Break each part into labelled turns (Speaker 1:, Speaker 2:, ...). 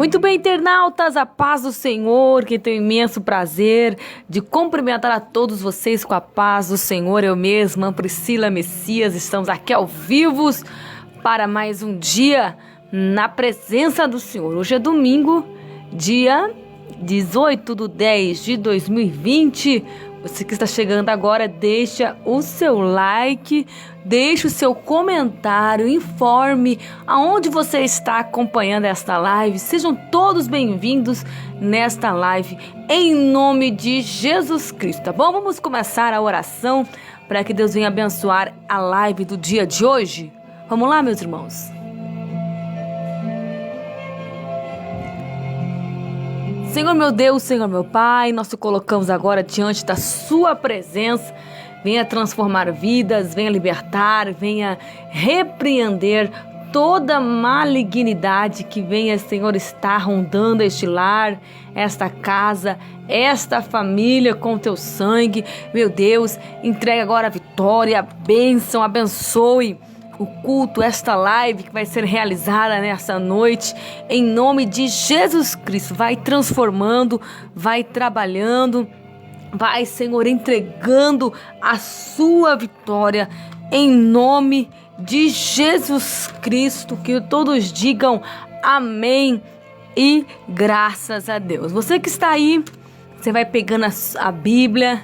Speaker 1: Muito bem, internautas, a paz do Senhor, que tenho imenso prazer de cumprimentar a todos vocês com a paz do Senhor. Eu mesma, Priscila Messias, estamos aqui ao vivo para mais um dia na presença do Senhor. Hoje é domingo, dia 18/10/2020. Você que está chegando agora, deixa o seu like, deixa o seu comentário, informe aonde você está acompanhando esta live. Sejam todos bem-vindos nesta live, em nome de Jesus Cristo, tá bom? Vamos começar a oração para que Deus venha abençoar a live do dia de hoje. Vamos lá, meus irmãos? Senhor meu Deus, Senhor meu Pai, nós te colocamos agora diante da sua presença. Venha transformar vidas, venha libertar, venha repreender toda malignidade que venha, Senhor, estar rondando este lar, esta casa, esta família com teu sangue. Meu Deus, entrega agora a vitória, a bênção, abençoe o culto, esta live que vai ser realizada nessa noite, em nome de Jesus Cristo. Vai transformando, vai trabalhando, vai, Senhor, entregando a sua vitória, em nome de Jesus Cristo. Que todos digam amém e graças a Deus. Você que está aí, você vai pegando a Bíblia.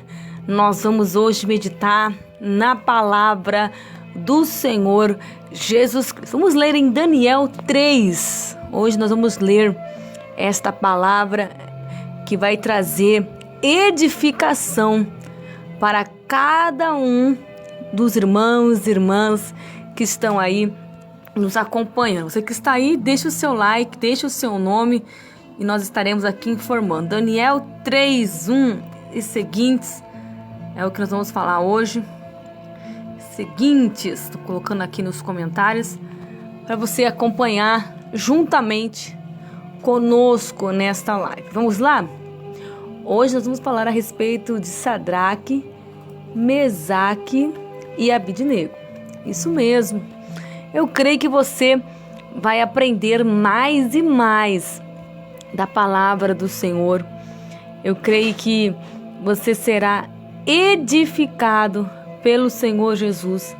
Speaker 1: Nós vamos hoje meditar na palavra do Senhor Jesus Cristo. Vamos ler em Daniel 3. Hoje nós vamos ler esta palavra que vai trazer edificação para cada um dos irmãos e irmãs que estão aí nos acompanhando. Você que está aí, deixa o seu like, deixa o seu nome e nós estaremos aqui informando. Daniel 3:1 e seguintes é o que nós vamos falar hoje. Seguintes, estou colocando aqui nos comentários para você acompanhar juntamente conosco nesta live. Vamos lá? Hoje nós vamos falar a respeito de Sadraque, Mesaque e Abidnego. Isso mesmo. Eu creio que você vai aprender mais e mais da palavra do Senhor. Eu creio que você será edificado pelo Senhor Jesus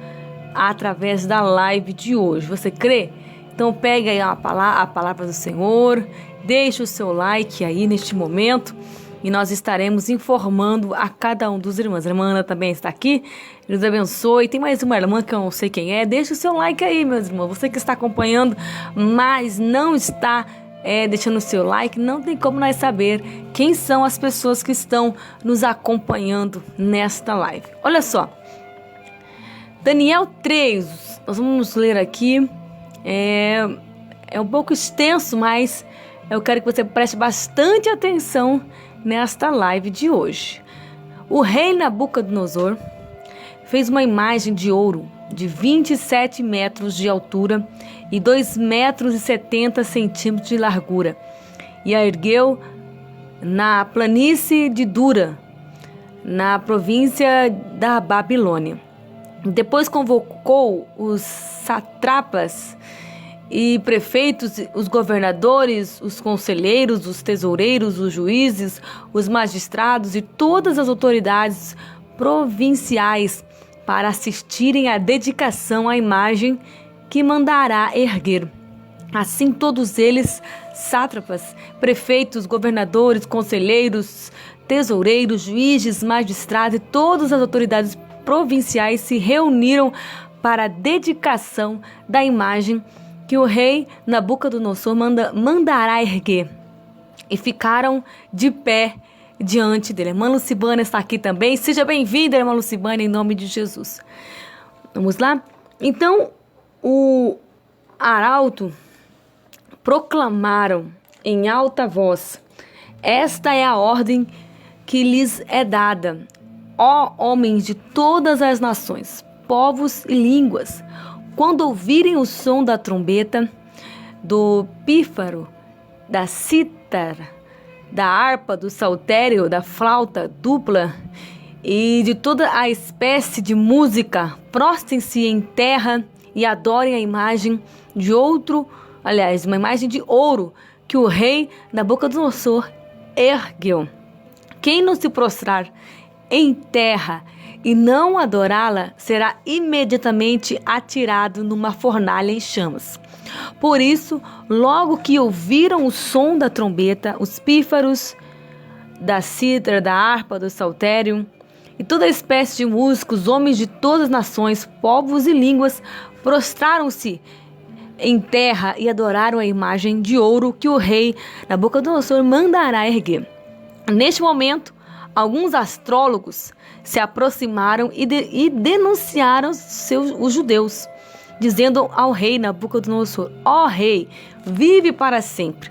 Speaker 1: através da live de hoje. Você crê? Então pegue aí a palavra do Senhor, deixe o seu like aí neste momento e nós estaremos informando a cada um dos irmãos. A irmã Ana também está aqui, Deus abençoe. Tem mais uma irmã que eu não sei quem é. Deixe o seu like aí, meus irmãos. Você que está acompanhando, mas não está deixando o seu like, não tem como nós saber quem são as pessoas que estão nos acompanhando nesta live. Olha só, Daniel 3, nós vamos ler aqui, é um pouco extenso, mas eu quero que você preste bastante atenção nesta live de hoje. O rei Nabucodonosor fez uma imagem de ouro de 27 metros de altura e 2,70 metros de largura, e a ergueu na planície de Dura, na província da Babilônia. Depois convocou os satrapas e prefeitos, os governadores, os conselheiros, os tesoureiros, os juízes, os magistrados e todas as autoridades provinciais para assistirem à dedicação à imagem que mandará erguer. Assim todos eles, sátrapas, prefeitos, governadores, conselheiros, tesoureiros, juízes, magistrados e todas as autoridades provinciais se reuniram para a dedicação da imagem que o rei Nabucodonosor mandará erguer, e ficaram de pé diante dele. A irmã Lucibana está aqui também. Seja bem-vinda, irmã Lucibana, em nome de Jesus. Vamos lá? Então, o arauto proclamaram em alta voz: esta é a ordem que lhes é dada, ó homens de todas as nações, povos e línguas, quando ouvirem o som da trombeta, do pífaro, da cítara, da harpa, do saltério, da flauta dupla e de toda a espécie de música, prostrem-se em terra e adorem a imagem de outro, aliás, uma imagem de ouro que o rei Nabucodonosor ergueu. Quem não se prostrar em terra e não adorá-la será imediatamente atirado numa fornalha em chamas. Por isso, logo que ouviram o som da trombeta, os pífaros, da cítara, da harpa, do saltério e toda espécie de músicos, homens de todas as nações, povos e línguas, prostraram-se em terra e adoraram a imagem de ouro que o rei Nabucodonosor mandará erguer. Neste momento, alguns astrólogos se aproximaram e denunciaram os judeus, dizendo ao rei Nabucodonosor: ó rei, vive para sempre.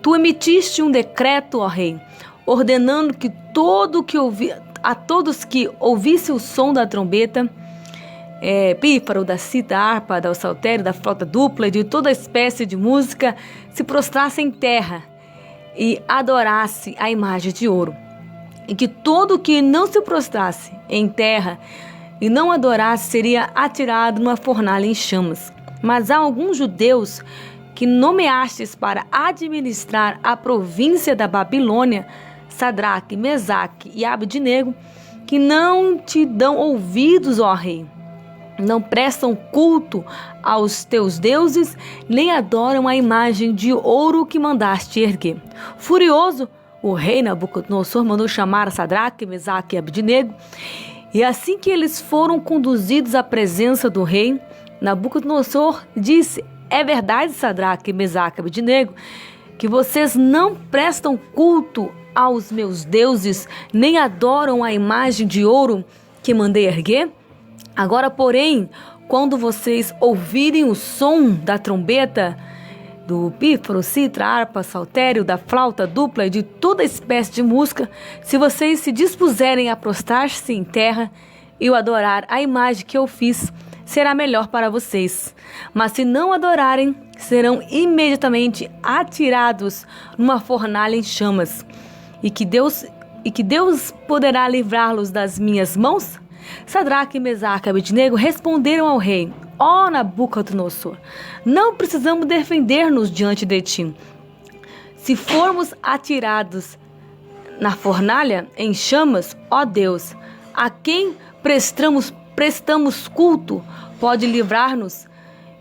Speaker 1: Tu emitiste um decreto, ó rei, ordenando que a todos que ouvissem o som da trombeta, pífaro, da cítara, harpa, do saltério, da flauta dupla e de toda espécie de música, se prostrasse em terra e adorasse a imagem de ouro. E que todo que não se prostrasse em terra e não adorasse seria atirado numa fornalha em chamas. Mas há alguns judeus que nomeastes para administrar a província da Babilônia, Sadraque, Mesaque e Abednego, que não te dão ouvidos, ó rei. Não prestam culto aos teus deuses, nem adoram a imagem de ouro que mandaste erguer. Furioso, o rei Nabucodonosor mandou chamar Sadraque, Mesaque e Abednego, e assim que eles foram conduzidos à presença do rei, Nabucodonosor disse: é verdade, Sadraque, Mesaque e Abednego, que vocês não prestam culto aos meus deuses, nem adoram a imagem de ouro que mandei erguer? Agora, porém, quando vocês ouvirem o som da trombeta, do pífaro, cítara, harpa, saltério, da flauta dupla e de toda espécie de música, se vocês se dispuserem a prostrar-se em terra e o adorar a imagem que eu fiz, será melhor para vocês. Mas se não adorarem, serão imediatamente atirados numa fornalha em chamas. E que Deus poderá livrá-los das minhas mãos? Sadraque, Mesaque e Abednego responderam ao rei: ó Nabucodonosor, não precisamos defender-nos diante de ti. Se formos atirados na fornalha em chamas, ó Deus, a quem prestamos culto, pode livrar-nos,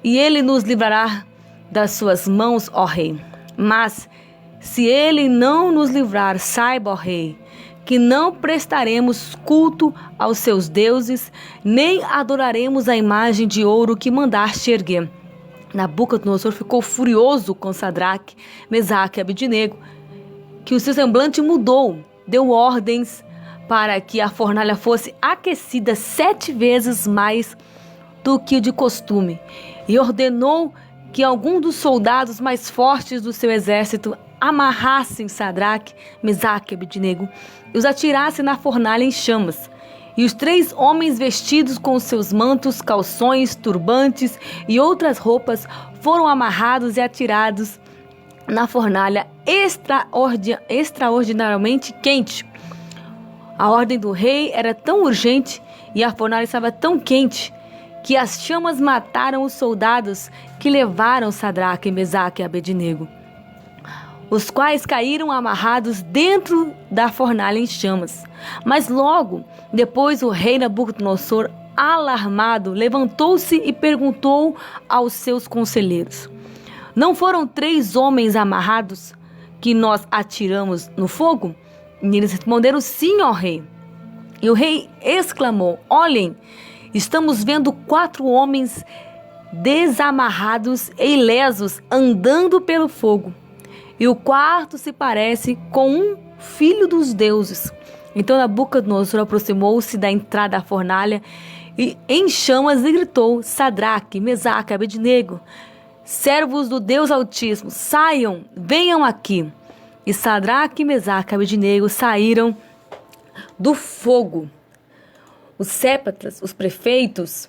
Speaker 1: e ele nos livrará das suas mãos, ó rei. Mas se ele não nos livrar, saiba, ó rei, que não prestaremos culto aos seus deuses, nem adoraremos a imagem de ouro que mandaste erguer. Nabucodonosor ficou furioso com Sadraque, Mesaque e Abednego, que o seu semblante mudou, deu ordens para que a fornalha fosse aquecida 7 vezes mais do que de costume, e ordenou que algum dos soldados mais fortes do seu exército amarrassem Sadraque, Mesaque e Abednego e os atirassem na fornalha em chamas. E os 3 homens vestidos com seus mantos, calções, turbantes e outras roupas foram amarrados e atirados na fornalha extraordinariamente quente. A ordem do rei era tão urgente e a fornalha estava tão quente que as chamas mataram os soldados que levaram Sadraque, Mesaque e Abednego, os quais caíram amarrados dentro da fornalha em chamas. Mas logo depois o rei Nabucodonosor, alarmado, levantou-se e perguntou aos seus conselheiros: não foram 3 homens amarrados que nós atiramos no fogo? E eles responderam: sim, ó rei. E o rei exclamou: olhem, estamos vendo 4 homens desamarrados e ilesos andando pelo fogo. E o quarto se parece com um filho dos deuses. Então Nabucodonosor aproximou-se da entrada da fornalha e em chamas e gritou: Sadraque, Mesaque e Abednego, servos do Deus Altíssimo, saiam, venham aqui. E Sadraque, Mesaque e Abednego saíram do fogo. Os sépatas, os prefeitos,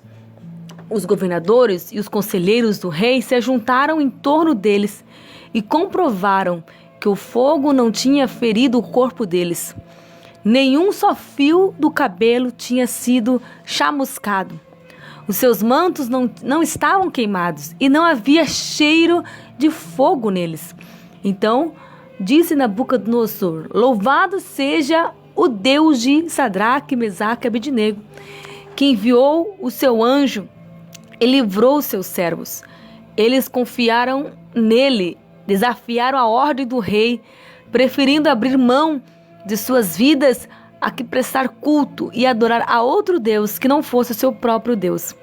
Speaker 1: os governadores e os conselheiros do rei se ajuntaram em torno deles e comprovaram que o fogo não tinha ferido o corpo deles. Nenhum só fio do cabelo tinha sido chamuscado. Os seus mantos não estavam queimados e não havia cheiro de fogo neles. Então, disse Nabucodonosor: louvado seja o Deus de Sadraque, Mesaque e Abednego, que enviou o seu anjo e livrou os seus servos. Eles confiaram nele, desafiaram a ordem do rei, preferindo abrir mão de suas vidas a que prestar culto e adorar a outro Deus que não fosse o seu próprio Deus.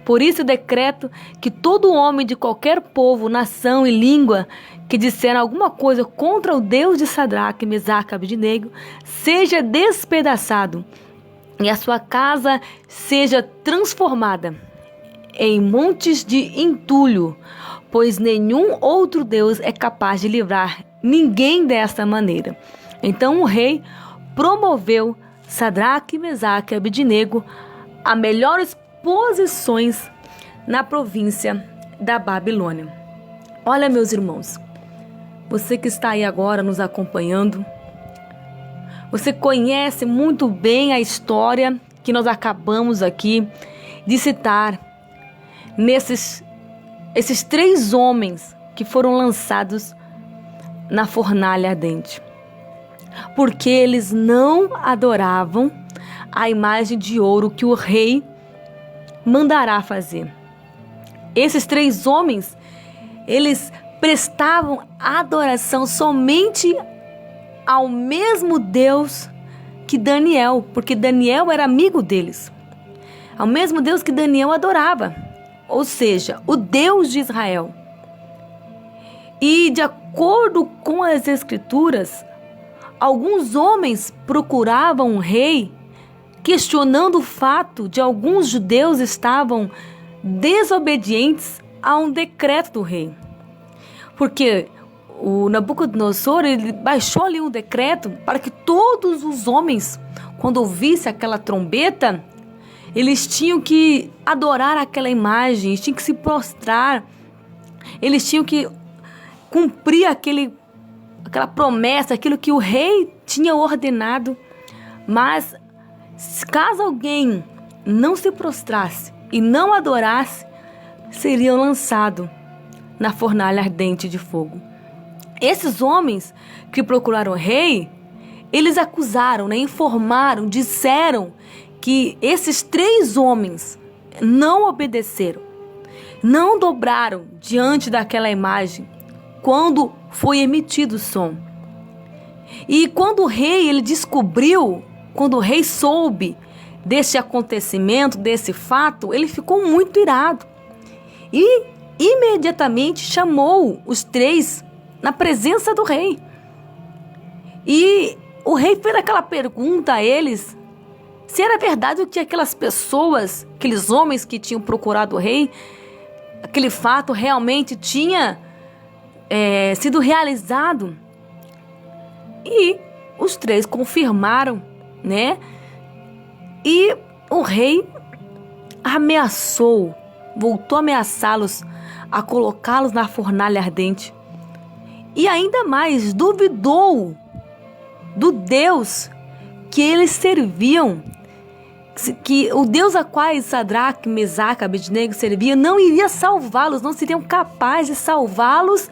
Speaker 1: Por isso decreto que todo homem de qualquer povo, nação e língua que disser alguma coisa contra o Deus de Sadraque, Mesaque e Abednego seja despedaçado e a sua casa seja transformada em montes de entulho, pois nenhum outro Deus é capaz de livrar ninguém desta maneira. Então o rei promoveu Sadraque, Mesaque e Abednego a melhores posições na província da Babilônia. Olha, meus irmãos, você que está aí agora nos acompanhando, você conhece muito bem a história que nós acabamos aqui de citar esses 3 homens que foram lançados na fornalha ardente, porque eles não adoravam a imagem de ouro que o rei mandará fazer. Esses 3 homens, eles prestavam adoração somente ao mesmo Deus que Daniel, porque Daniel era amigo deles, ao mesmo Deus que Daniel adorava, ou seja, o Deus de Israel. E de acordo com as Escrituras, alguns homens procuravam um rei, questionando o fato de alguns judeus estavam desobedientes a um decreto do rei. Porque o Nabucodonosor, ele baixou ali um decreto para que todos os homens, quando ouvissem aquela trombeta, eles tinham que adorar aquela imagem, eles tinham que se prostrar, eles tinham que cumprir aquela promessa, aquilo que o rei tinha ordenado. Mas caso alguém não se prostrasse e não adorasse, seriam lançados na fornalha ardente de fogo. Esses homens que procuraram o rei, eles acusaram, informaram, disseram que esses 3 homens não obedeceram, não dobraram diante daquela imagem quando foi emitido o som. E quando o rei quando o rei soube desse acontecimento, desse fato, ele ficou muito irado e imediatamente chamou os 3 na presença do rei. E o rei fez aquela pergunta a eles, se era verdade o que aquelas pessoas, aqueles homens que tinham procurado o rei, aquele fato realmente tinha sido realizado. E os 3 confirmaram, né? E o rei voltou a ameaçá-los, a colocá-los na fornalha ardente. E ainda mais, duvidou do Deus que eles serviam, que o Deus a qual Sadraque, Mesaque e Abednego serviam não iria salvá-los, não seriam capazes de salvá-los,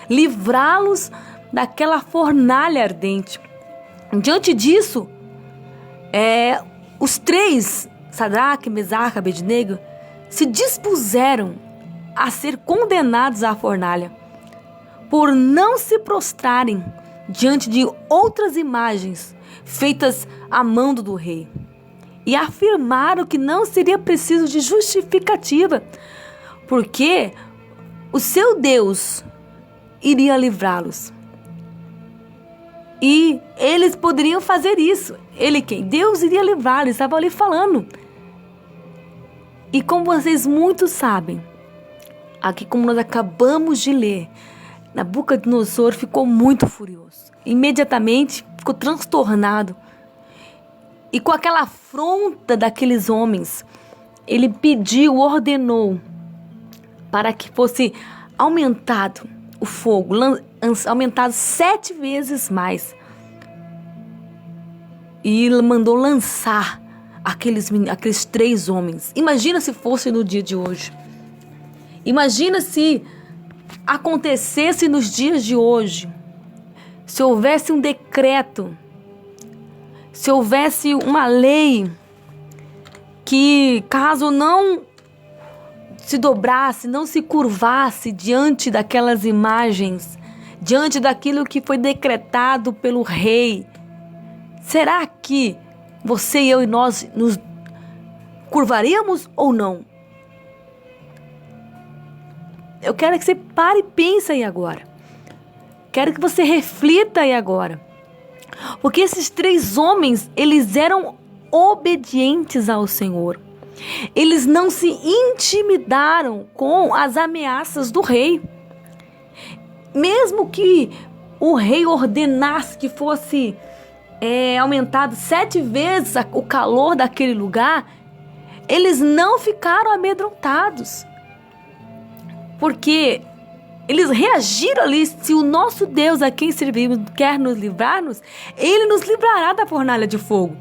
Speaker 1: livrá-los daquela fornalha ardente. Diante disso, os 3, Sadraque, Mesaque e Abednego, se dispuseram a ser condenados à fornalha por não se prostrarem diante de outras imagens feitas a mão do rei. E afirmaram que não seria preciso de justificativa, porque o seu Deus iria livrá-los. E eles poderiam fazer isso. Quem? Deus iria livrar, eles estavam ali falando. E como vocês muito sabem, aqui como nós acabamos de ler, Nabucodonosor ficou muito furioso. Imediatamente ficou transtornado. E com aquela afronta daqueles homens, ele ordenou para que fosse aumentado o fogo, aumentado 7 vezes mais. E ele mandou lançar aqueles 3 homens. Imagina se fosse no dia de hoje. Imagina se acontecesse nos dias de hoje se houvesse um decreto, se houvesse uma lei que, caso não se dobrasse, não se curvasse diante daquelas imagens, diante daquilo que foi decretado pelo rei, será que você e eu e nós nos curvaríamos ou não? Eu quero que você pare e pense aí agora. Quero que você reflita aí agora. Porque esses 3 homens, eles eram obedientes ao Senhor. Eles não se intimidaram com as ameaças do rei. Mesmo que o rei ordenasse que fosse aumentado 7 vezes o calor daquele lugar, eles não ficaram amedrontados. Porque eles reagiram ali: se o nosso Deus, a quem servimos, quer nos livrar-nos, Ele nos livrará da fornalha de fogo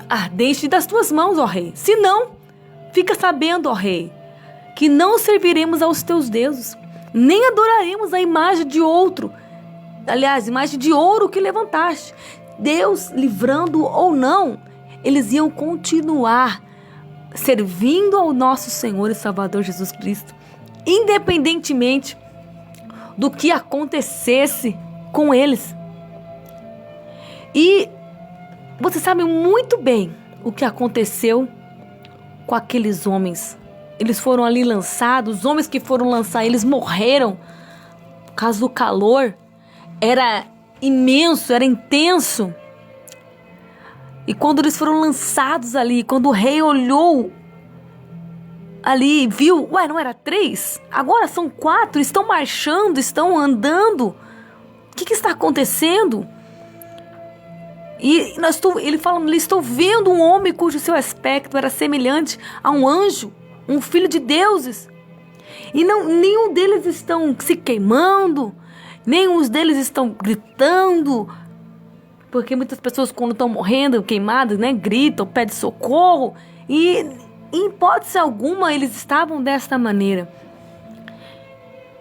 Speaker 1: ardente das tuas mãos, ó rei. Se não, fica sabendo, ó rei, que não serviremos aos teus deuses, nem adoraremos a imagem de outro. Aliás, imagem de ouro que levantaste. Deus livrando ou não, eles iam continuar servindo ao nosso Senhor e Salvador Jesus Cristo, independentemente do que acontecesse com eles. E você sabe muito bem o que aconteceu com aqueles homens. Eles foram ali lançados, os homens que foram lançar, eles morreram por causa do calor. Era imenso, era intenso. E quando eles foram lançados ali, quando o rei olhou ali, viu, não era 3? Agora são 4, estão marchando, estão andando. O que está acontecendo? E ele fala: estou vendo um homem cujo seu aspecto era semelhante a um anjo, um filho de deuses. E nenhum deles estão se queimando, nenhum deles estão gritando. Porque muitas pessoas, quando estão morrendo, queimadas, gritam, pedem socorro. E em hipótese alguma eles estavam desta maneira.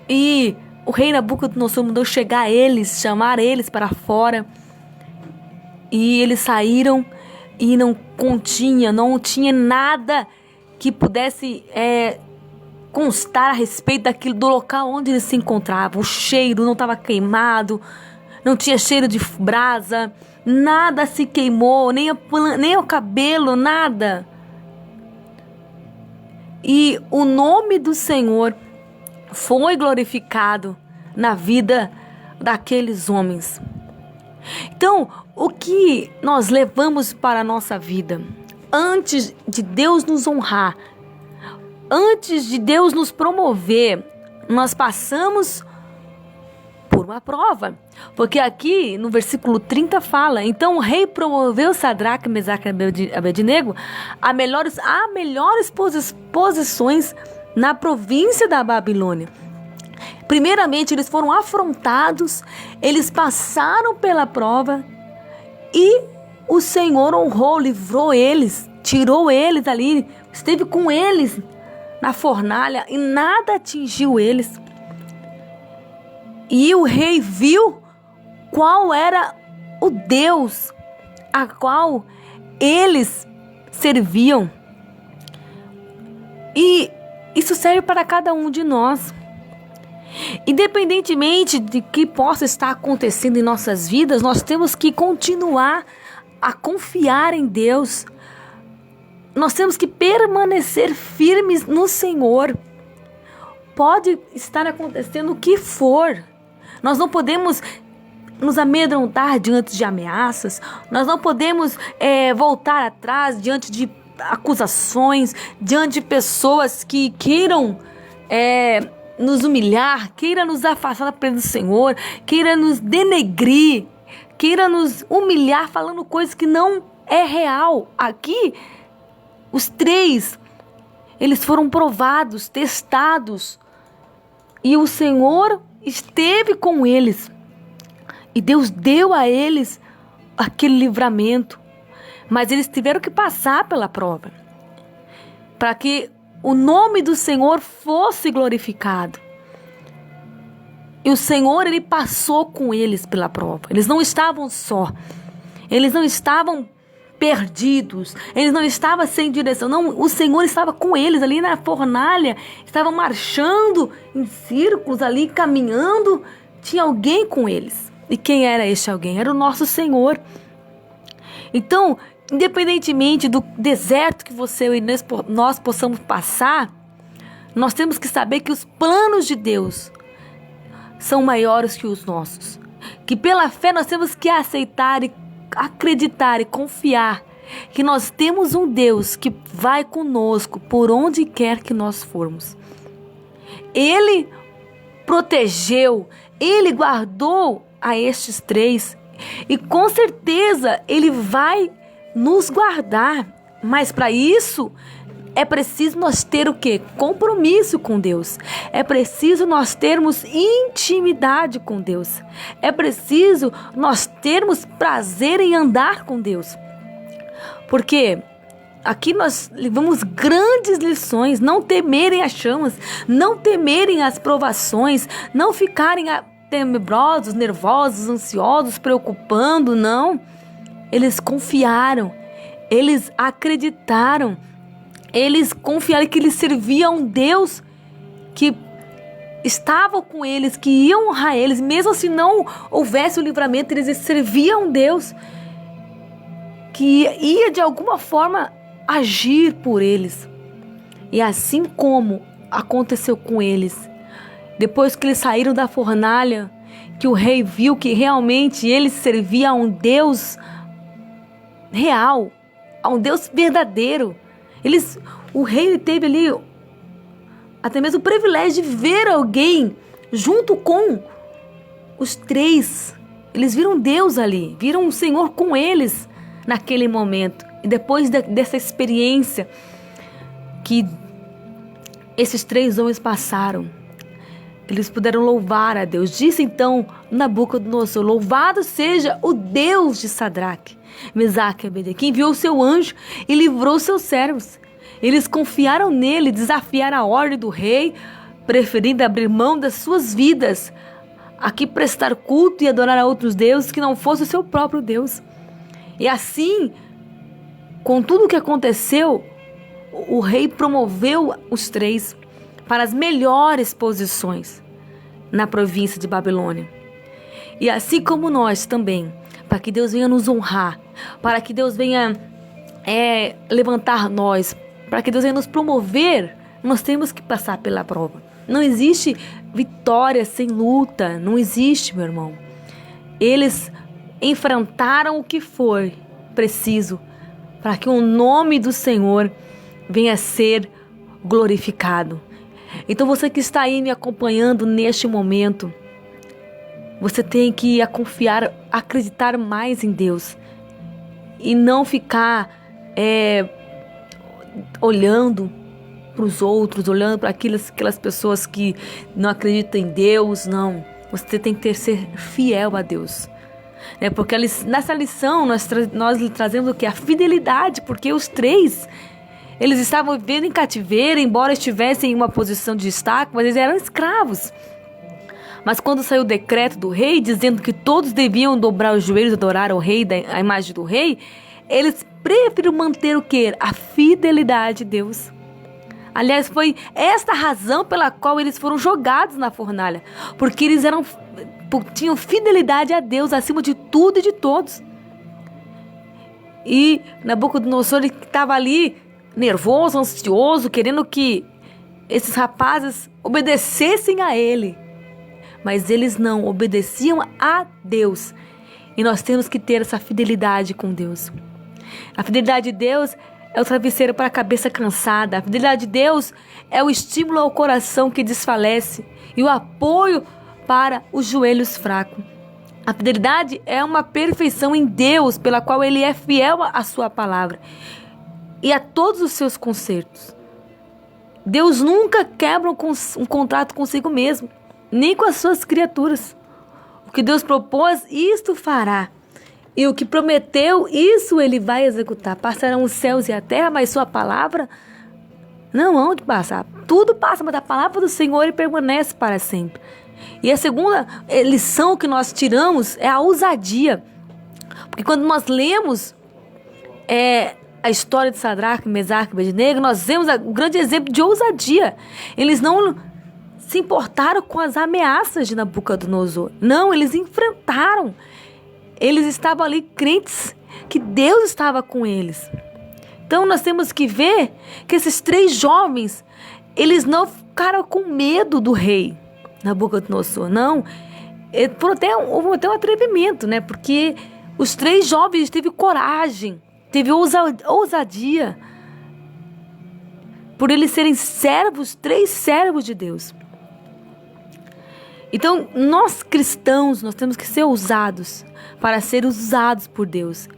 Speaker 1: E o rei Nabucodonosor mandou chamar eles para fora. E eles saíram e não tinha nada que pudesse constar a respeito do local onde eles se encontravam. O cheiro não estava queimado, não tinha cheiro de brasa, nada se queimou, nem o cabelo, nada. E o nome do Senhor foi glorificado na vida daqueles homens. Então, o que nós levamos para a nossa vida? Antes de Deus nos honrar, antes de Deus nos promover, nós passamos por uma prova. Porque aqui no versículo 30 fala: então o rei promoveu Sadraque, Mesaque e Abednego a melhores posições na província da Babilônia. Primeiramente, eles foram afrontados, eles passaram pela prova e o Senhor honrou, livrou eles, tirou eles ali, esteve com eles na fornalha e nada atingiu eles. E o rei viu qual era o Deus a qual eles serviam. E isso serve para cada um de nós. Independentemente de que possa estar acontecendo em nossas vidas, nós temos que continuar a confiar em Deus. Nós temos que permanecer firmes no Senhor. Pode estar acontecendo o que for. Nós não podemos nos amedrontar diante de ameaças. Nós não podemos voltar atrás diante de acusações, diante de pessoas que queiram nos humilhar, queira nos afastar da presença do Senhor, queira nos denegrir, queira nos humilhar falando coisas que não é real. Aqui, os 3, eles foram provados, testados, e o Senhor esteve com eles, e Deus deu a eles aquele livramento, mas eles tiveram que passar pela prova, para que o nome do Senhor fosse glorificado. E o Senhor, Ele passou com eles pela prova. Eles não estavam só. Eles não estavam perdidos. Eles não estavam sem direção. Não, o Senhor estava com eles ali na fornalha. Estavam marchando em círculos ali, caminhando. Tinha alguém com eles. E quem era este alguém? Era o nosso Senhor. Então, independentemente do deserto que você e nós possamos passar, nós temos que saber que os planos de Deus são maiores que os nossos. Que pela fé nós temos que aceitar e acreditar e confiar que nós temos um Deus que vai conosco por onde quer que nós formos. Ele protegeu, Ele guardou a estes 3 e com certeza Ele vai nos guardar. Mas para isso é preciso nós ter o quê? Compromisso com Deus. É preciso nós termos intimidade com Deus. É preciso nós termos prazer em andar com Deus. Porque aqui nós levamos grandes lições. Não temerem as chamas, não temerem as provações, não ficarem temerosos, nervosos, ansiosos, preocupando, não. Eles confiaram, eles acreditaram. Eles confiaram que eles serviam a um Deus que estava com eles, que ia honrar eles. Mesmo se não houvesse o livramento, eles serviam a um Deus que ia de alguma forma agir por eles. E assim como aconteceu com eles, depois que eles saíram da fornalha, que o rei viu que realmente eles serviam a um Deus real, a um Deus verdadeiro. O rei teve ali até mesmo o privilégio de ver alguém junto com os 3. Eles viram Deus ali, viram o Senhor com eles naquele momento. E depois dessa experiência que esses 3 homens passaram, eles puderam louvar a Deus. Disse então Nabucodonosor: louvado seja o Deus de Sadraque, Mesaque e Abednego, que enviou o seu anjo e livrou seus servos. Eles confiaram nele, desafiaram a ordem do rei, preferindo abrir mão das suas vidas, a que prestar culto e adorar a outros deuses que não fosse o seu próprio Deus. E assim, com tudo o que aconteceu, o rei promoveu os 3 para as melhores posições na província de Babilônia. E assim como nós também, para que Deus venha nos honrar, para que Deus venha levantar nós, para que Deus venha nos promover, nós temos que passar pela prova. Não existe vitória sem luta, não existe, meu irmão. Eles enfrentaram o que foi preciso para que o nome do Senhor venha a ser glorificado. Então você que está aí me acompanhando neste momento, você tem que confiar, acreditar mais em Deus e não ficar olhando para os outros, olhando para aquelas pessoas que não acreditam em Deus. Não, você tem que ser fiel a Deus, porque nessa lição nós trazemos o que? A fidelidade, porque os 3, eles estavam vivendo em cativeiro, embora estivessem em uma posição de destaque, mas eles eram escravos. Mas quando saiu o decreto do rei, dizendo que todos deviam dobrar os joelhos e adorar o rei, a imagem do rei, eles preferiram manter o quê? A fidelidade de Deus. Aliás, foi esta a razão pela qual eles foram jogados na fornalha, porque eles tinham fidelidade a Deus acima de tudo e de todos. E Nabucodonosor estava ali nervoso, ansioso, querendo que esses rapazes obedecessem a ele. Mas eles não obedeciam a Deus. E nós temos que ter essa fidelidade com Deus. A fidelidade de Deus é o travesseiro para a cabeça cansada. A fidelidade de Deus é o estímulo ao coração que desfalece e o apoio para os joelhos fracos. A fidelidade é uma perfeição em Deus, pela qual Ele é fiel à sua palavra e a todos os seus concertos. Deus nunca quebra um contrato consigo mesmo, nem com as suas criaturas. O que Deus propôs, isto fará. E o que prometeu, isso Ele vai executar. Passarão os céus e a terra, mas sua palavra Não hão de passar. Tudo passa, mas a palavra do Senhor permanece para sempre. E a segunda lição que nós tiramos é a ousadia. Porque quando nós lemos a história de Sadraque, Mesaque e Abednego, nós vemos um grande exemplo de ousadia. Eles não se importaram com as ameaças de Nabucodonosor. Não, eles enfrentaram. Eles estavam ali crentes que Deus estava com eles. Então nós temos que ver que esses 3 jovens, eles não ficaram com medo do rei Nabucodonosor, não. Houve até um atrevimento, né? Porque os 3 jovens teve coragem, teve ousadia, por eles serem servos, 3 servos de Deus. Então, nós cristãos, nós temos que ser ousados para ser usados por Deus.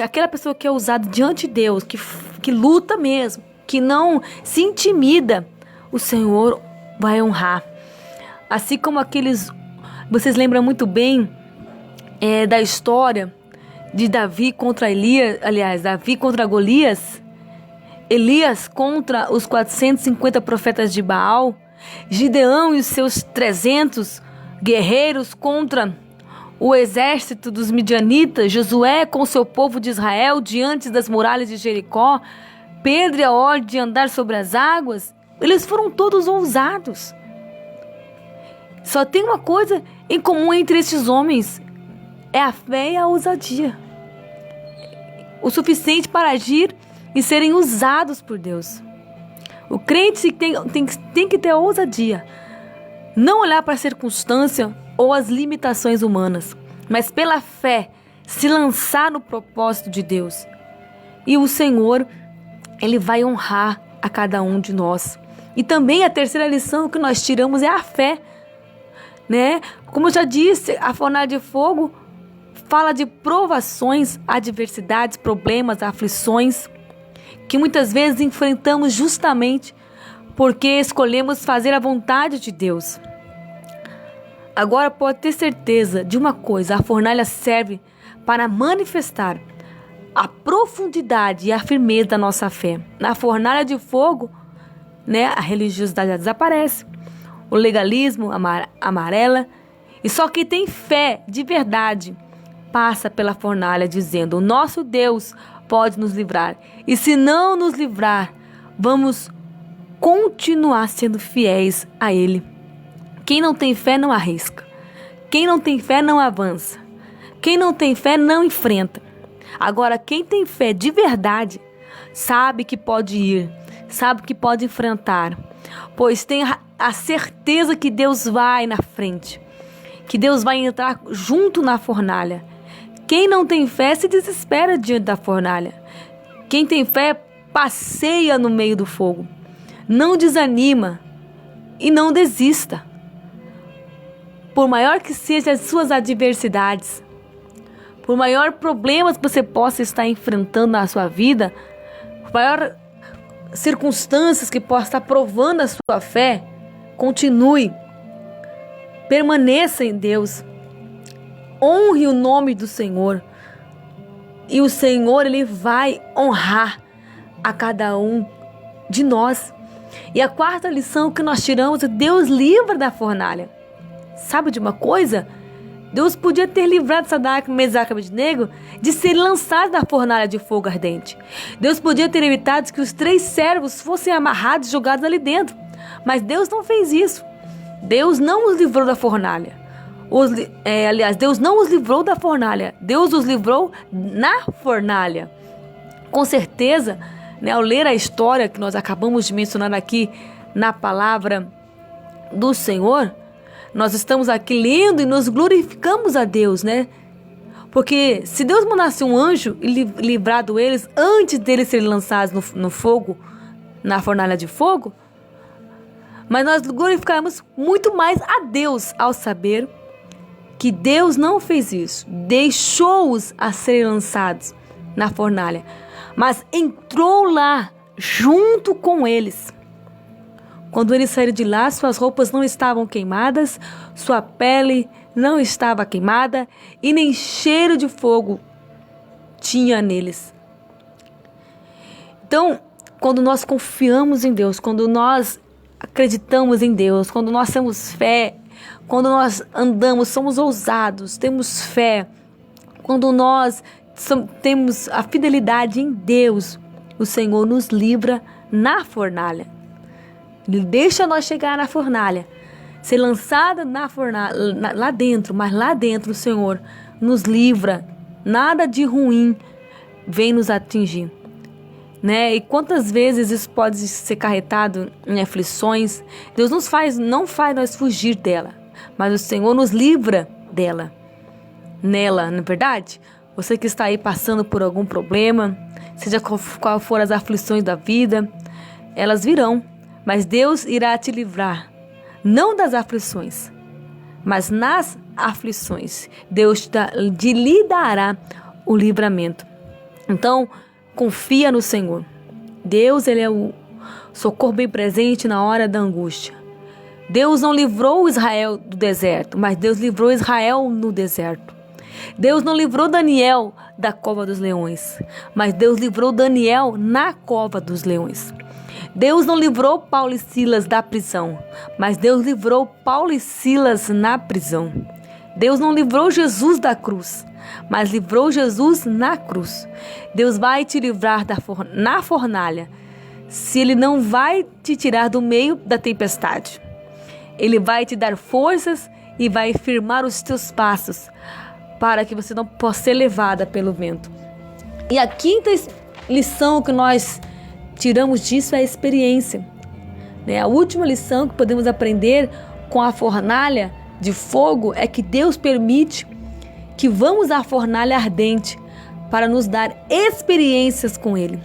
Speaker 1: Aquela pessoa que é ousada diante de Deus, que luta mesmo, que não se intimida, o Senhor vai honrar. Assim como vocês lembram muito bem da história de Davi contra Elias, aliás, Davi contra Golias, Elias contra os 450 profetas de Baal, Gideão e os seus 300 guerreiros contra o exército dos midianitas, Josué com seu povo de Israel diante das muralhas de Jericó, Pedro e a ordem de andar sobre as águas. Eles foram todos ousados. Só tem uma coisa em comum entre estes homens: é a fé e a ousadia. O suficiente para agir e serem usados por Deus. O crente tem que ter ousadia. Não olhar para a circunstância ou as limitações humanas, mas pela fé se lançar no propósito de Deus. E o Senhor, Ele vai honrar a cada um de nós. E também a terceira lição que nós tiramos é a fé, né? Como eu já disse, a fornalha de fogo fala de provações, adversidades, problemas, aflições, que muitas vezes enfrentamos justamente porque escolhemos fazer a vontade de Deus. Agora pode ter certeza de uma coisa: a fornalha serve para manifestar a profundidade e a firmeza da nossa fé. Na fornalha de fogo, né, a religiosidade desaparece, o legalismo amarela, e só quem tem fé de verdade passa pela fornalha dizendo: o nosso Deus pode nos livrar, e se não nos livrar, vamos continuar sendo fiéis a Ele. Quem não tem fé não arrisca. Quem não tem fé não avança. Quem não tem fé não enfrenta. Agora, quem tem fé de verdade sabe que pode ir, sabe que pode enfrentar, pois tem a certeza que Deus vai na frente, que Deus vai entrar junto na fornalha. Quem não tem fé se desespera diante da fornalha. Quem tem fé passeia no meio do fogo. Não desanima e não desista. Por maior que sejam as suas adversidades, por maior problemas que você possa estar enfrentando na sua vida, por maior circunstâncias que possa estar provando a sua fé, continue, permaneça em Deus, honre o nome do Senhor, e o Senhor, Ele vai honrar a cada um de nós. E a quarta lição que nós tiramos é: Deus livra da fornalha. Sabe de uma coisa? Deus podia ter livrado Sadraque, Mesaque e Abednego de serem lançados na fornalha de fogo ardente. Deus podia ter evitado que os 3 servos fossem amarrados e jogados ali dentro. Mas Deus não fez isso. Deus não os livrou da fornalha. Deus não os livrou da fornalha. Deus os livrou na fornalha. Com certeza, né, ao ler a história que nós acabamos de mencionar aqui na palavra do Senhor, nós estamos aqui lendo e nos glorificamos a Deus, né? Porque se Deus mandasse um anjo e livrado eles antes deles serem lançados no fogo, na fornalha de fogo, mas nós glorificamos muito mais a Deus ao saber que Deus não fez isso, deixou-os a serem lançados na fornalha, mas entrou lá junto com eles. Quando eles saíram de lá, suas roupas não estavam queimadas, sua pele não estava queimada e nem cheiro de fogo tinha neles. Então, quando nós confiamos em Deus, quando nós acreditamos em Deus, quando nós temos fé, quando nós andamos, somos ousados, temos fé, quando nós temos a fidelidade em Deus, o Senhor nos livra na fornalha. Ele deixa nós chegar na fornalha, ser lançada na fornalha, lá dentro, mas lá dentro o Senhor nos livra, nada de ruim vem nos atingir. Né? E quantas vezes isso pode ser carretado em aflições? Deus não faz nós fugir dela, mas o Senhor nos livra dela, nela, não é verdade? Você que está aí passando por algum problema, seja qual for as aflições da vida, elas virão, mas Deus irá te livrar, não das aflições, mas nas aflições, Deus lhe dará o livramento. Então, confia no Senhor. Deus, Ele é o socorro bem presente na hora da angústia. Deus não livrou Israel do deserto, mas Deus livrou Israel no deserto. Deus não livrou Daniel da cova dos leões, mas Deus livrou Daniel na cova dos leões. Deus não livrou Paulo e Silas da prisão, mas Deus livrou Paulo e Silas na prisão. Deus não livrou Jesus da cruz, mas livrou Jesus na cruz. Deus vai te livrar na fornalha, se Ele não vai te tirar do meio da tempestade. Ele vai te dar forças e vai firmar os teus passos, para que você não possa ser levada pelo vento. E a quinta lição que nós tiramos disso é a experiência. A última lição que podemos aprender com a fornalha de fogo é que Deus permite que vamos à fornalha ardente para nos dar experiências com Ele.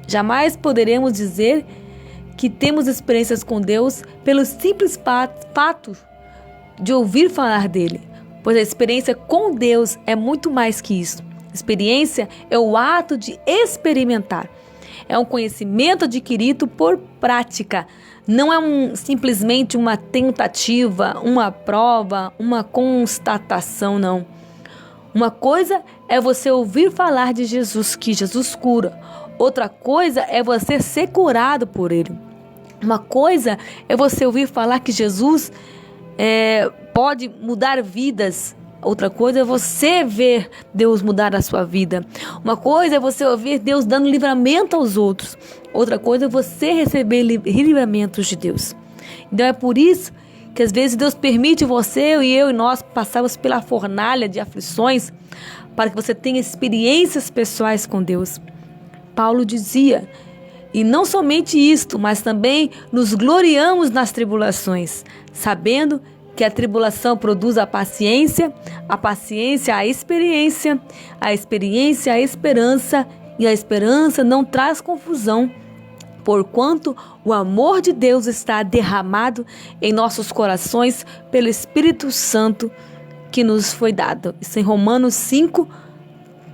Speaker 1: Jamais poderemos dizer que temos experiências com Deus pelo simples fato de ouvir falar dele, pois a experiência com Deus é muito mais que isso. Experiência é o ato de experimentar. É um conhecimento adquirido por prática. Não é simplesmente uma tentativa, uma prova, uma constatação, não. Uma coisa é você ouvir falar de Jesus, que Jesus cura. Outra coisa é você ser curado por Ele. Uma coisa é você ouvir falar que Jesus pode mudar vidas. Outra coisa é você ver Deus mudar a sua vida. Uma coisa é você ouvir Deus dando livramento aos outros. Outra coisa é você receber livramentos de Deus. Então é por isso que às vezes Deus permite você e eu e nós passarmos pela fornalha de aflições para que você tenha experiências pessoais com Deus. Paulo dizia, e não somente isto, mas também nos gloriamos nas tribulações, sabendo que a tribulação produz a paciência a experiência a esperança, e a esperança não traz confusão, porquanto o amor de Deus está derramado em nossos corações pelo Espírito Santo que nos foi dado. Isso em Romanos 5,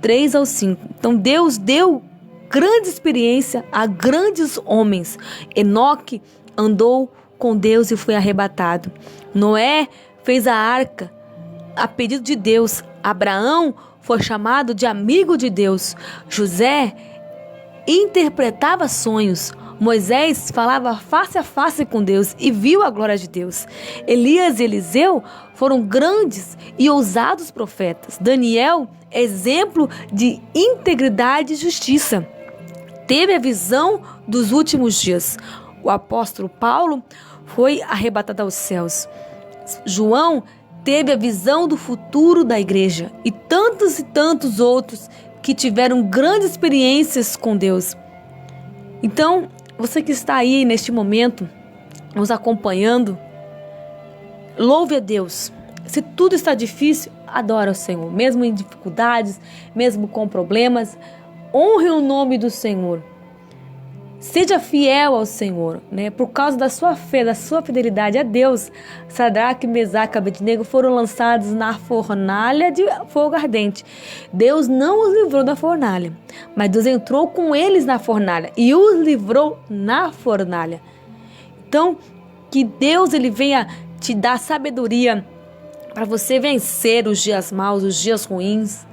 Speaker 1: 3 ao 5. Então Deus deu grande experiência a grandes homens. Enoque andou com Deus e foi arrebatado. Noé fez a arca a pedido de Deus. Abraão foi chamado de amigo de Deus. José interpretava sonhos. Moisés falava face a face com Deus e viu a glória de Deus. Elias e Eliseu foram grandes e ousados profetas. Daniel, exemplo de integridade e justiça, teve a visão dos últimos dias. O apóstolo Paulo foi arrebatado aos céus. João teve a visão do futuro da igreja. E tantos outros que tiveram grandes experiências com Deus. Então, você que está aí neste momento, nos acompanhando, louve a Deus. Se tudo está difícil, adora o Senhor. Mesmo em dificuldades, mesmo com problemas, honre o nome do Senhor. Seja fiel ao Senhor, né? Por causa da sua fé, da sua fidelidade a Deus, Sadraque, Mesaque e Abednego foram lançados na fornalha de fogo ardente. Deus não os livrou da fornalha, mas Deus entrou com eles na fornalha e os livrou na fornalha. Então, que Deus ele venha te dar sabedoria para você vencer os dias maus, os dias ruins.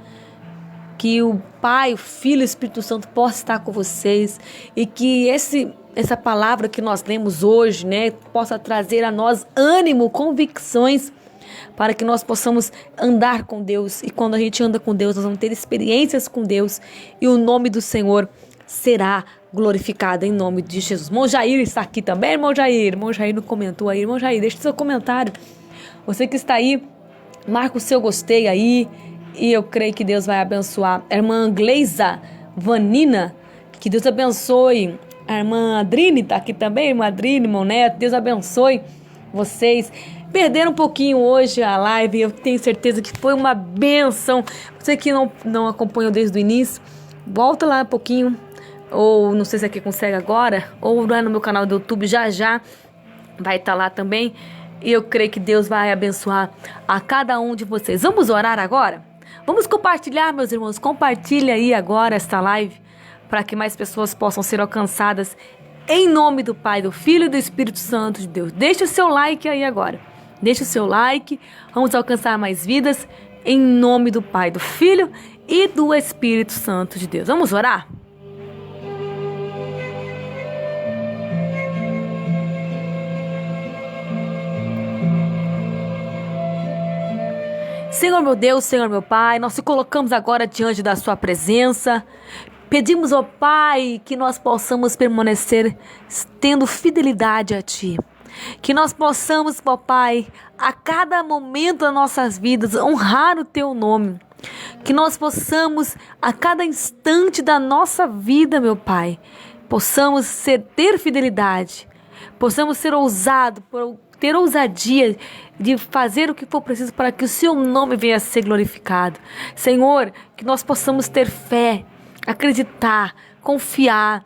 Speaker 1: Que o Pai, o Filho e o Espírito Santo possam estar com vocês e que essa palavra que nós lemos hoje, né, possa trazer a nós ânimo, convicções, para que nós possamos andar com Deus. E quando a gente anda com Deus, nós vamos ter experiências com Deus e o nome do Senhor será glorificado em nome de Jesus. Irmão Jair está aqui também, irmão Jair. Irmão Jair não comentou aí. Irmão Jair, deixa o seu comentário. Você que está aí, marca o seu gostei aí e eu creio que Deus vai abençoar. A irmã Gleisa Vanina, que Deus abençoe. A irmã Adrine está aqui também, irmã Adrine, irmão Neto, Deus abençoe vocês. Perderam um pouquinho hoje a live, eu tenho certeza que foi uma bênção. Você que não acompanhou desde o início, volta lá um pouquinho, ou não sei se aqui consegue agora, ou lá no meu canal do YouTube, já vai estar lá também. E eu creio que Deus vai abençoar a cada um de vocês. Vamos orar agora? Vamos compartilhar, meus irmãos, compartilha aí agora esta live, para que mais pessoas possam ser alcançadas em nome do Pai, do Filho e do Espírito Santo de Deus. Deixa o seu like aí agora. Deixa o seu like. Vamos alcançar mais vidas em nome do Pai, do Filho e do Espírito Santo de Deus. Vamos orar? Senhor meu Deus, Senhor meu Pai, nós te colocamos agora diante da sua presença. Pedimos, ó Pai, que nós possamos permanecer tendo fidelidade a Ti. Que nós possamos, ó Pai, a cada momento das nossas vidas, honrar o Teu nome. Que nós possamos, a cada instante da nossa vida, meu Pai, possamos ter fidelidade, possamos ser ousados, ter ousadia de fazer o que for preciso para que o Seu nome venha a ser glorificado. Senhor, que nós possamos ter fé, acreditar, confiar,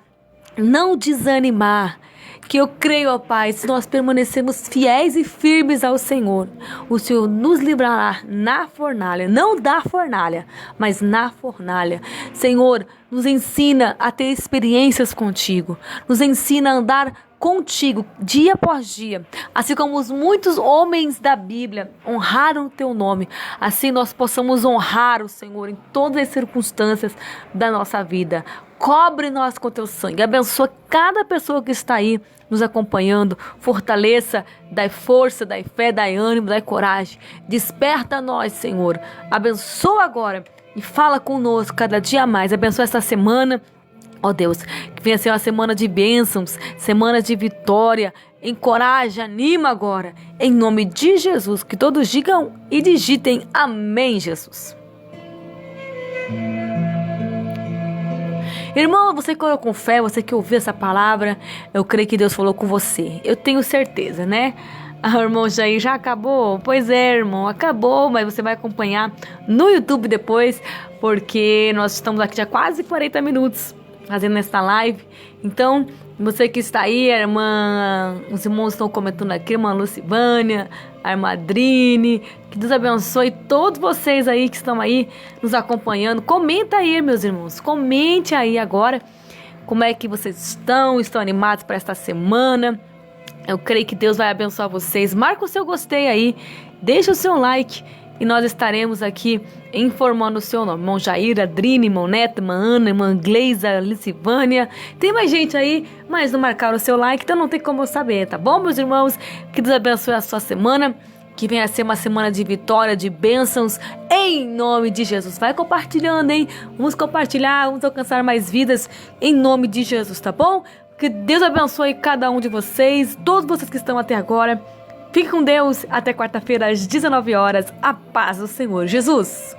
Speaker 1: não desanimar. Que eu creio, ó Pai, se nós permanecermos fiéis e firmes ao Senhor, o Senhor nos livrará na fornalha, não da fornalha, mas na fornalha. Senhor, nos ensina a ter experiências contigo, nos ensina a andar contigo dia após dia, assim como os muitos homens da Bíblia honraram o teu nome, assim nós possamos honrar o Senhor em todas as circunstâncias da nossa vida. Cobre-nós com teu sangue, abençoa cada pessoa que está aí nos acompanhando, fortaleça, dai força, dai fé, dai ânimo, dai coragem, desperta nós, Senhor, abençoa agora e fala conosco cada dia mais, abençoa esta semana. Ó Deus, que venha ser uma semana de bênçãos, semana de vitória, encoraja, anima agora, em nome de Jesus, que todos digam e digitem amém, Jesus. Irmão, você que orou com fé, você que ouviu essa palavra, eu creio que Deus falou com você, eu tenho certeza, né? Ah, irmão Jair, já acabou? Pois é, irmão, acabou, mas você vai acompanhar no YouTube depois, porque nós estamos aqui já quase 40 minutos fazendo esta live. Então, você que está aí, os irmãos estão comentando aqui, a irmã Lucivânia, a irmã Adrine, que Deus abençoe todos vocês aí que estão aí nos acompanhando. Comenta aí, meus irmãos, comente aí agora como é que vocês estão animados para esta semana. Eu creio que Deus vai abençoar vocês. Marca o seu gostei aí, deixa o seu like e nós estaremos aqui informando o seu nome. Irmão Jair, Adrine, irmão Neto, irmã Ana, irmã Gleisa, Lucivânia. Tem mais gente aí, mas não marcaram o seu like, então não tem como eu saber, tá bom, meus irmãos? Que Deus abençoe a sua semana, que venha a ser uma semana de vitória, de bênçãos, em nome de Jesus. Vai compartilhando, hein? Vamos compartilhar, vamos alcançar mais vidas, em nome de Jesus, tá bom? Que Deus abençoe cada um de vocês, todos vocês que estão até agora. Fique com Deus, até quarta-feira às 19 horas. A paz do Senhor Jesus.